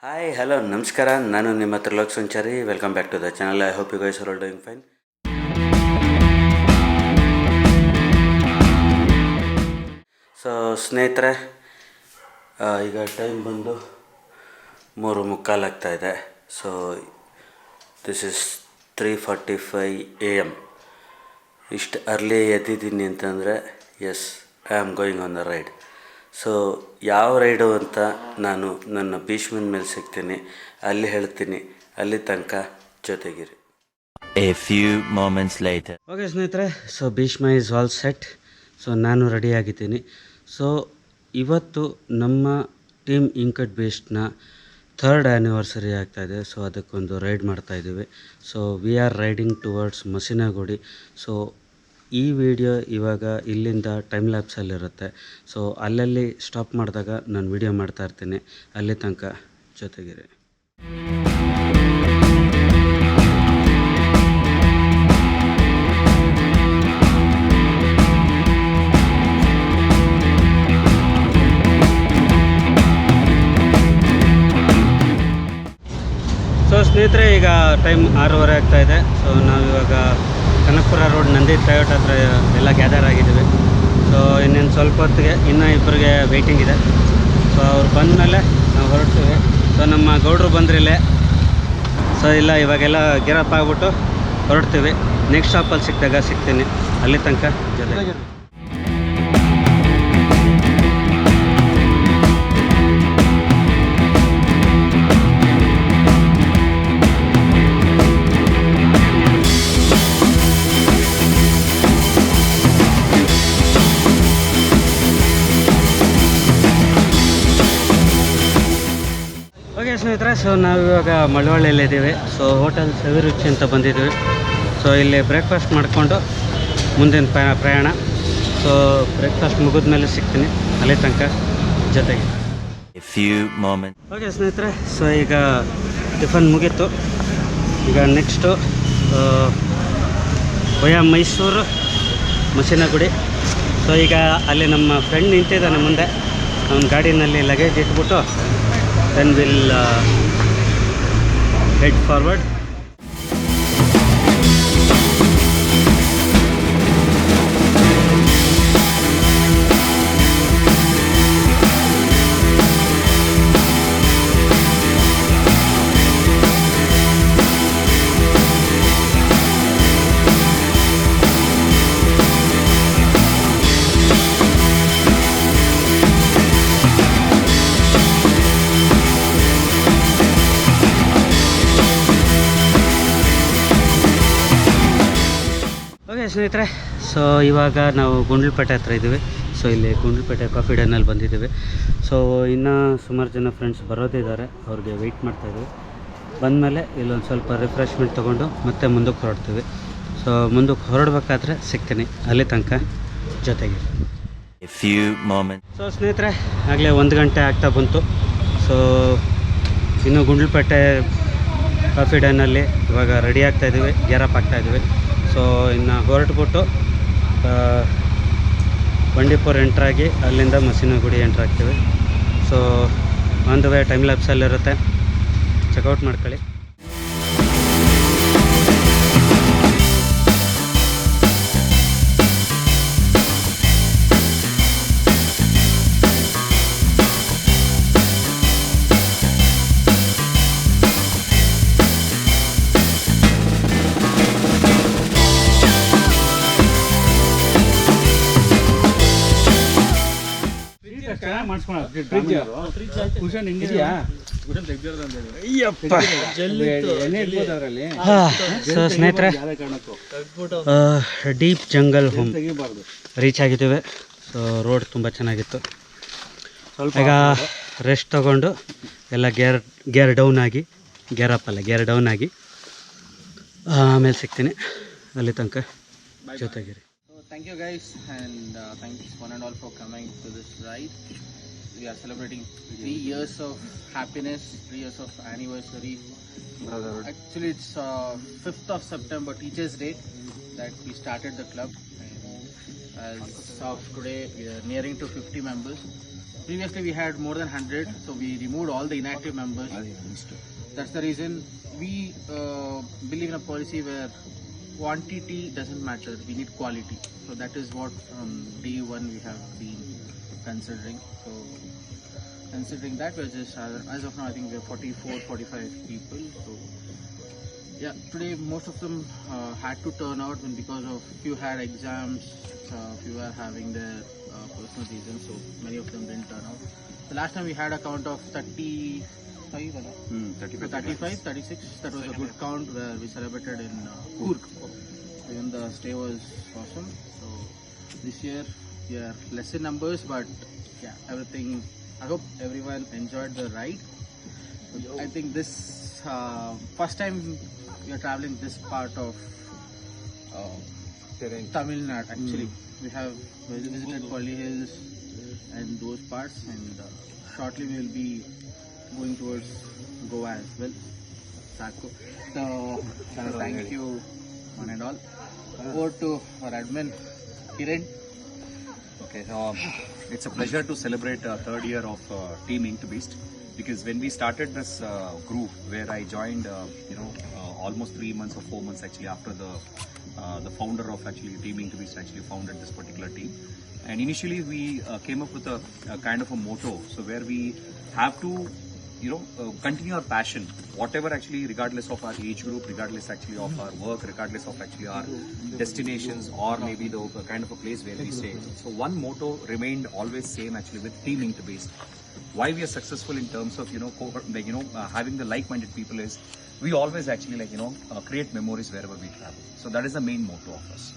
Hi hello ನಮಸ್ಕಾರ. ನಾನು ನಿಮ್ಮ Trilok Sanchari. Welcome back to the channel. I hope you guys are all doing fine. So ಸ್ನೇಹಿತರೆ, ಈಗ time ಬಂದು 3:45 ಆಗ್ತಾಯಿದೆ. So this is 3:45 AM. ಇಷ್ಟು ಅರ್ಲಿ ಎದ್ದಿದ್ದೀನಿ ಅಂತಂದರೆ yes, I am going on the ride. So ಯಾವ ರೈಡು ಅಂತ ನಾನು ನನ್ನ ಭೀಷ್ಮನ ಮೇಲೆ ಸಿಗ್ತೀನಿ, ಅಲ್ಲಿ ಹೇಳ್ತೀನಿ. ಅಲ್ಲಿ ತನಕ ಜೊತೆಗಿರಿ. A few moments later. Okay ಸ್ನೇಹಿತರೆ, so Bhishma is all set. So ನಾನು ರೆಡಿಯಾಗಿದ್ದೀನಿ. ಸೊ ಇವತ್ತು ನಮ್ಮ ಟೀಮ್ ಇಂಕಟ್ ಬೇಸ್ಡ್ನ 3rd ಆ್ಯನಿವರ್ಸರಿ ಆಗ್ತಾಯಿದೆ. ಸೊ ಅದಕ್ಕೊಂದು ರೈಡ್ ಮಾಡ್ತಾಯಿದ್ದೀವಿ. So we are riding towards Masinagudi. So ಈ ವಿಡಿಯೋ ಇವಾಗ ಇಲ್ಲಿಂದ ಟೈಮ್ ಲ್ಯಾಪ್ಸಲ್ಲಿರುತ್ತೆ. ಸೊ ಅಲ್ಲಲ್ಲಿ ಸ್ಟಾಪ್ ಮಾಡಿದಾಗ ನಾನು ವಿಡಿಯೋ ಮಾಡ್ತಾ ಇರ್ತೀನಿ. ಅಲ್ಲಿ ತನಕ ಜೊತೆಗಿರಿ. ಸೊ ಸ್ನೇಹಿತರೆ, ಈಗ ಟೈಮ್ 6:15 ಆಗ್ತಾಯಿದೆ. ಸೊ ನಾವಿವಾಗ ಕನಕಪುರ ರೋಡ್ ನಂದಿ ಟಯೋಟ ಹತ್ರ ಎಲ್ಲ ಗ್ಯಾದರ್ ಆಗಿದ್ದೀವಿ. ಸೊ ಇನ್ನೇನು ಸ್ವಲ್ಪ ಹೊತ್ತಿಗೆ ಇನ್ನೂ ಇಬ್ಬರಿಗೆ ವೆಯ್ಟಿಂಗ್ ಇದೆ. ಸೊ ಅವ್ರು ಬಂದಮೇಲೆ ನಾವು ಹೊರಡ್ತೀವಿ. ಸೊ ನಮ್ಮ ಗೌಡ್ರು ಬಂದ್ರಿಲ್ಲೇ. ಸೊ ಇಲ್ಲ, ಇವಾಗೆಲ್ಲ ಗಿರಪ್ ಆಗಿಬಿಟ್ಟು ಹೊರಡ್ತೀವಿ. ನೆಕ್ಸ್ಟ್ ಸ್ಟಾಪಲ್ಲಿ ಸಿಕ್ಕಿದಾಗ ಸಿಗ್ತೀನಿ. ಅಲ್ಲಿ ತನಕ ಜೊತೆ. ಓಕೆ ಸ್ನೇಹಿತರೆ, ಸೊ ನಾವಿವಾಗ ಮಳವಳ್ಳಿಯಲ್ಲಿದ್ದೀವಿ. ಸೊ ಹೋಟೆಲ್ ಸವಿರುಚಿ ಅಂತ ಬಂದಿದ್ದೀವಿ. ಸೊ ಇಲ್ಲಿ ಬ್ರೇಕ್ಫಾಸ್ಟ್ ಮಾಡಿಕೊಂಡು ಮುಂದಿನ ಪ್ರಯಾಣ. ಸೊ ಬ್ರೇಕ್ಫಾಸ್ಟ್ ಮುಗಿದ ಮೇಲೆ ಸಿಗ್ತೀನಿ. ಅಲ್ಲಿ ತನಕ ಜೊತೆಗೆ. A few moments. ಓಕೆ ಸ್ನೇಹಿತರೆ, ಸೊ ಈಗ ಟಿಫನ್ ಮುಗೀತು. ಈಗ ನೆಕ್ಸ್ಟು ವಯಾ ಮೈಸೂರು ಮಸಿನಗುಡಿ. ಸೊ ಈಗ ಅಲ್ಲಿ ನಮ್ಮ ಫ್ರೆಂಡ್ ನಿಂತಿದ್ದಾನೆ ಮುಂದೆ. ಅವನ ಗಾಡಿನಲ್ಲಿ ಲಗೇಜ್ ಇಟ್ಬಿಟ್ಟು then we'll head forward. ಸ್ನೇಹಿತರೆ, ಸೊ ಇವಾಗ ನಾವು ಗುಂಡ್ಲುಪೇಟೆ ಹತ್ರ ಇದ್ದೀವಿ. ಸೊ ಇಲ್ಲಿ ಗುಂಡ್ಲುಪೇಟೆ ಕಾಫಿ ಡೇನಲ್ಲಿ ಬಂದಿದ್ದೀವಿ. ಸೊ ಇನ್ನೂ ಸುಮಾರು ಜನ ಫ್ರೆಂಡ್ಸ್ ಬರೋದಿದ್ದಾರೆ. ಅವ್ರಿಗೆ ವೆಯ್ಟ್ ಮಾಡ್ತಾಯಿದ್ದೀವಿ. ಬಂದಮೇಲೆ ಇಲ್ಲೊಂದು ಸ್ವಲ್ಪ ರಿಫ್ರೆಶ್ಮೆಂಟ್ ತೊಗೊಂಡು ಮತ್ತೆ ಮುಂದಕ್ಕೆ ಹೊರಡ್ತೀವಿ. ಸೊ ಮುಂದಕ್ಕೆ ಹೊರಡ್ಬೇಕಾದ್ರೆ ಸಿಗ್ತೀನಿ. ಅಲ್ಲಿ ತನಕ ಜೊತೆಗೆ. A few moments. ಸೊ ಸ್ನೇಹಿತರೆ, ಆಗಲೇ 1 ಗಂಟೆ ಆಗ್ತಾ ಬಂತು. ಸೊ ಇನ್ನು ಗುಂಡ್ಲುಪೇಟೆ ಕಾಫಿ ಡೇನಲ್ಲಿ ಇವಾಗ ರೆಡಿ ಆಗ್ತಾಯಿದ್ದೀವಿ, ಗ್ಯಾರಪ್ ಆಗ್ತಾಯಿದ್ದೀವಿ. ಸೊ ಇನ್ನು ಹೊರಟ್ಬಿಟ್ಟು ಬಂಡೀಪುರ ಎಂಟ್ರಾಗಿ ಅಲ್ಲಿಂದ ಮಸಿನಗುಡಿ ಎಂಟ್ರಾಗ್ತೀವಿ. So on the way time ಲ್ಯಾಪ್ಸಲ್ಲಿರುತ್ತೆ, ಚೆಕ್ಔಟ್ ಮಾಡ್ಕೊಳ್ಳಿ. ಸೊ ಸ್ನೇಹಿತರೆ, ಡೀಪ್ ಜಂಗಲ್ ಹೋಮ್ ರೀಚ್ ಆಗಿದ್ದೀವಿ. ಸೊ ರೋಡ್ ತುಂಬ ಚೆನ್ನಾಗಿತ್ತು. ಈಗ ರೆಸ್ಟ್ ತೊಗೊಂಡು ಎಲ್ಲ ಗೇರ್ ಡೌನ್ ಆಗಿ, ಗೇರ್ ಡೌನ್ ಆಗಿ ಆಮೇಲೆ ಸಿಗ್ತೀನಿ. ಅಲ್ಲಿ ತನಕ ಜೊತೆಗಿರಿ. Thank you guys, and thanks one and all for coming to this ride. We are celebrating 3 years of happiness, 3 years of anniversary. Actually, it's 5th of September, Teachers' Day, that we started the club. And as of today, we are nearing to 50 members. previously we had more than 100, so we removed all the inactive members. That's the reason we believe in a policy where quantity doesn't matter, we need quality. So that is what from day one we have been considering. So considering that, we're just, as of now, I think we're 44, 45 people. So yeah, today most of them had to turn out because of few had exams, few were having their personal reasons, so many of them didn't turn out. The last time we had a count of 35, 36, that was a good count where we celebrated in Coorg. Even the stay was awesome. So this year we are less in numbers, but yeah, everything, I hope everyone enjoyed the ride. I think this first time we are traveling this part of Tamil Nadu actually. We have visited Polly Hills and those parts, and shortly we will be going towards Goa as well, Sako. So thank you one and all. Over to our admin, Kiran. Okay, it's a pleasure to celebrate third year of Team Ink to Beast, because when we started this group, where I joined, almost 3 months or 4 months actually after the founder of actually Team Ink to Beast actually founded this particular team. And initially we came up with a kind of a motto, so where we have to continue our passion, whatever actually, regardless of our age group, regardless actually of our work, regardless of actually our destinations, or maybe the kind of a place where we stay. So one motto remained always same actually with Team Ink to Beast. Why we are successful in terms of having the like-minded people is we always actually create memories wherever we travel. So that is the main motto of us.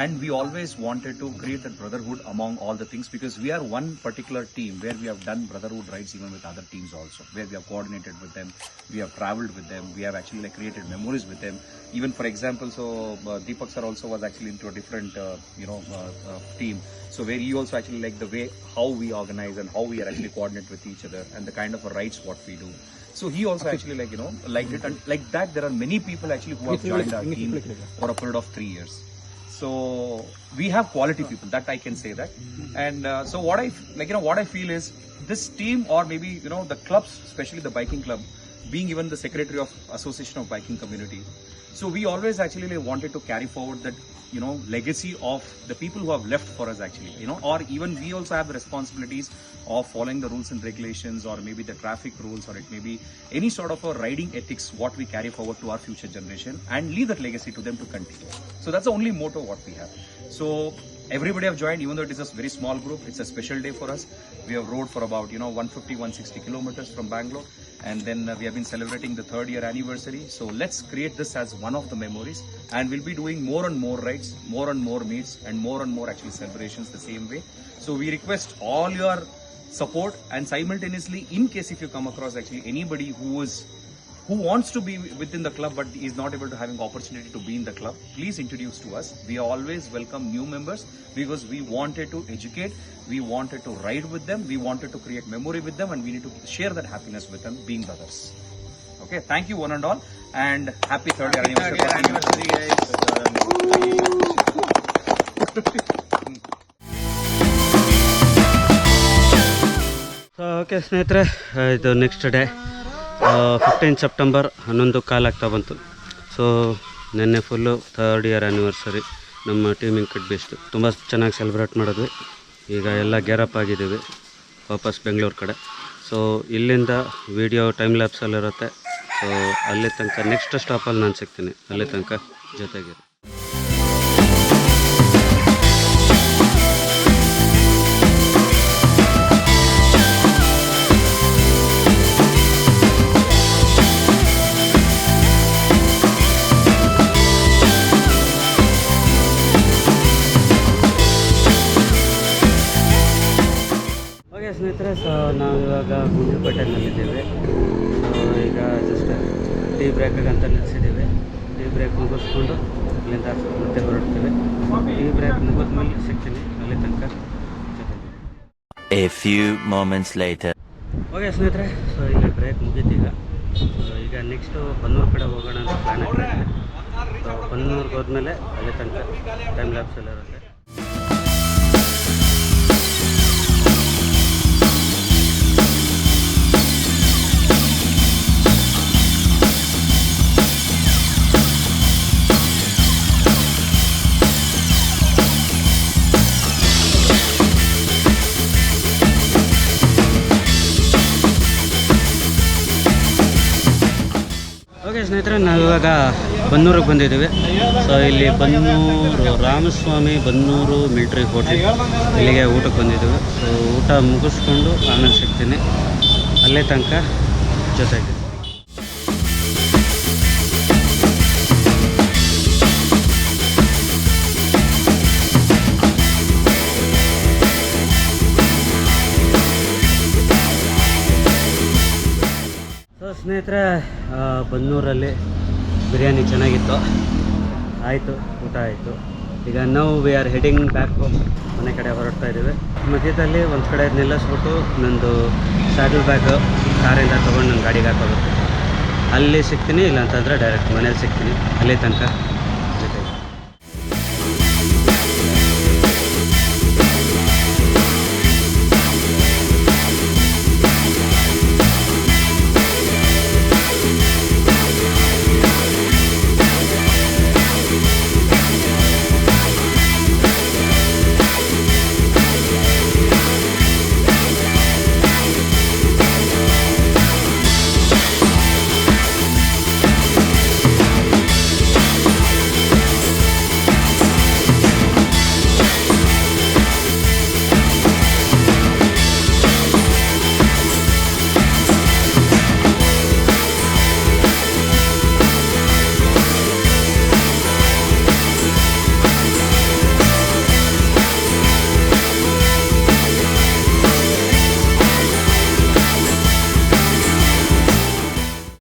And we always wanted to create that brotherhood among all the things, because we are one particular team where we have done brotherhood rides even with other teams also, where we have coordinated with them, we have traveled with them, we have actually created memories with them. Even for example, so Deepak sir also was actually into a different team, so where he also actually like the way how we organize and how we are actually coordinate with each other and the kind of rides what we do. So he also actually liked it, and like that there are many people actually who have joined our team for a period of 3 years. So we have quality people, that I can say that. And so what I feel is this team, or maybe the clubs, especially the biking club, being even the secretary of Association of Biking Community, so we always actually wanted to carry forward that legacy of the people who have left for us actually, or even we also have the responsibilities of following the rules and regulations, or maybe the traffic rules, or it may be any sort of a riding ethics what we carry forward to our future generation and leave that legacy to them to continue. So that's the only motto what we have. So everybody have joined, even though it is a very small group, it's a special day for us. We have rode for about 150-160 kilometers from Bangalore, and then we have been celebrating the 3rd year anniversary. So let's create this as one of the memories, and we'll be doing more and more rides, more and more meets, and more actually celebrations the same way. So we request all your support, and simultaneously, in case if you come across actually anybody who wants to be within the club but is not able to having opportunity to be in the club, please introduce to us. We always welcome new members, because we wanted to educate, we wanted to ride with them, we wanted to create memory with them, and we need to share that happiness with them, being brothers. Okay, thank you one and all, and happy 3rd year anniversary, so okay ಸ್ನೇಹಿತರೆ, ಇದು next day 15 September 11 ಕಾಲಾಗ್ತಾ ಬಂತು. So ನಿನ್ನೆ full 3rd year anniversary ನಮ್ಮ team ink to beast ತುಂಬ ಚೆನ್ನಾಗಿ celebrate ಮಾಡಿದ್ವಿ. ಈಗ ಎಲ್ಲ ಗ್ಯಾರಪ್ ಆಗಿದ್ದೀವಿ ವಾಪಸ್ ಬೆಂಗಳೂರು ಕಡೆ. ಸೊ ಇಲ್ಲಿಂದ ವಿಡಿಯೋ ಟೈಮ್ ಲ್ಯಾಪ್ಸಲ್ಲಿರುತ್ತೆ. ಸೊ ಅಲ್ಲಿ ತನಕ ನೆಕ್ಸ್ಟ್ ಸ್ಟಾಪಲ್ಲಿ ನಾನು ಸಿಗ್ತೀನಿ, ಅಲ್ಲಿ ತನಕ ಜೊತೆಗಿರಿ. ಸ್ನೇಹಿತರೆ, ಸೊ ನಾವು ಇವಾಗ ಗುಂಡ್ಲುಪೇಟೆನಲ್ಲಿದ್ದೀವಿ. ಸೊ ಈಗ ಜಸ್ಟ್ ಟೀ ಬ್ರೇಕ್ಗಂತ ನಿಲ್ಲಿಸಿದ್ದೀವಿ. ಟೀ ಬ್ರೇಕ್ ಮುಗಿಸ್ಕೊಂಡು ಇಲ್ಲಿಂದ ಮತ್ತೆ ಹೊರಡ್ತೀವಿ. ಟೀ ಬ್ರೇಕ್ ಮುಗಿದ್ಮೇಲೆ ಸಿಗ್ತೀನಿ, ಅಲ್ಲಿ ತನಕ ಜೊತೆಗೆ. A few moments later. Okay ಸ್ನೇಹಿತರೆ, ಸೊ ಇಲ್ಲಿ ಬ್ರೇಕ್ ಮುಗೀತೀಗ. ಸೊ ಈಗ ನೆಕ್ಸ್ಟು ಬನ್ನೂರು ಕಡೆ ಹೋಗೋಣ ಅಂತ ಪ್ಲ್ಯಾನ್ ಹಾಕಿದ್ದೀವಿ. ಸೊ ಬನ್ನೂರಿಗೆ ಹೋದ್ಮೇಲೆ ಅಲ್ಲಿ ತನಕ ಟೈಮ್ ಲ್ಯಾಪ್ಸ್ ಎಲ್ಲ ಇರುತ್ತೆ. ಓಕೆ ಸ್ನೇಹಿತರೆ, ನಾವಿವಾಗ ಬನ್ನೂರಿಗೆ ಬಂದಿದ್ದೀವಿ. ಸೊ ಇಲ್ಲಿ ಬನ್ನೂರು ರಾಮಸ್ವಾಮಿ ಬನ್ನೂರು ಮಿಲ್ಟ್ರಿ ಹೋಟೆಲ್, ಇಲ್ಲಿಗೆ ಊಟಕ್ಕೆ ಬಂದಿದ್ದೀವಿ. ಸೊ ಊಟ ಮುಗಿಸ್ಕೊಂಡು ಆಮೇಲೆ ಸಿಗ್ತೀನಿ, ಅಲ್ಲೇ ತನಕ ಜೊತೆಗೆ. ಸೊ ಸ್ನೇಹಿತರೆ, ಬನ್ನೂರಲ್ಲಿ ಬಿರಿಯಾನಿ ಚೆನ್ನಾಗಿತ್ತು, ಆಯಿತು, ಊಟ ಆಯಿತು. ಈಗ ನಾವು we are heading back home, ಮನೆ ಕಡೆ ಹೊರಡ್ತಾ ಇದ್ದೀವಿ. ಮಧ್ಯದಲ್ಲಿ ಒಂದು ಕಡೆ ನಿಲ್ಲಿಸ್ಬಿಟ್ಟು ನಂದು ಸ್ಯಾಡಲ್ ಬ್ಯಾಗ್ ಕಾರಿಂದ ತೊಗೊಂಡು ನನ್ನ ಗಾಡಿಗೆ ಹಾಕೋಬೇಕು. ಅಲ್ಲಿ ಸಿಗ್ತೀನಿ, ಇಲ್ಲಾಂತಂದರೆ ಡೈರೆಕ್ಟ್ ಮನೇಲಿ ಸಿಗ್ತೀನಿ. ಅಲ್ಲಿ ತನಕ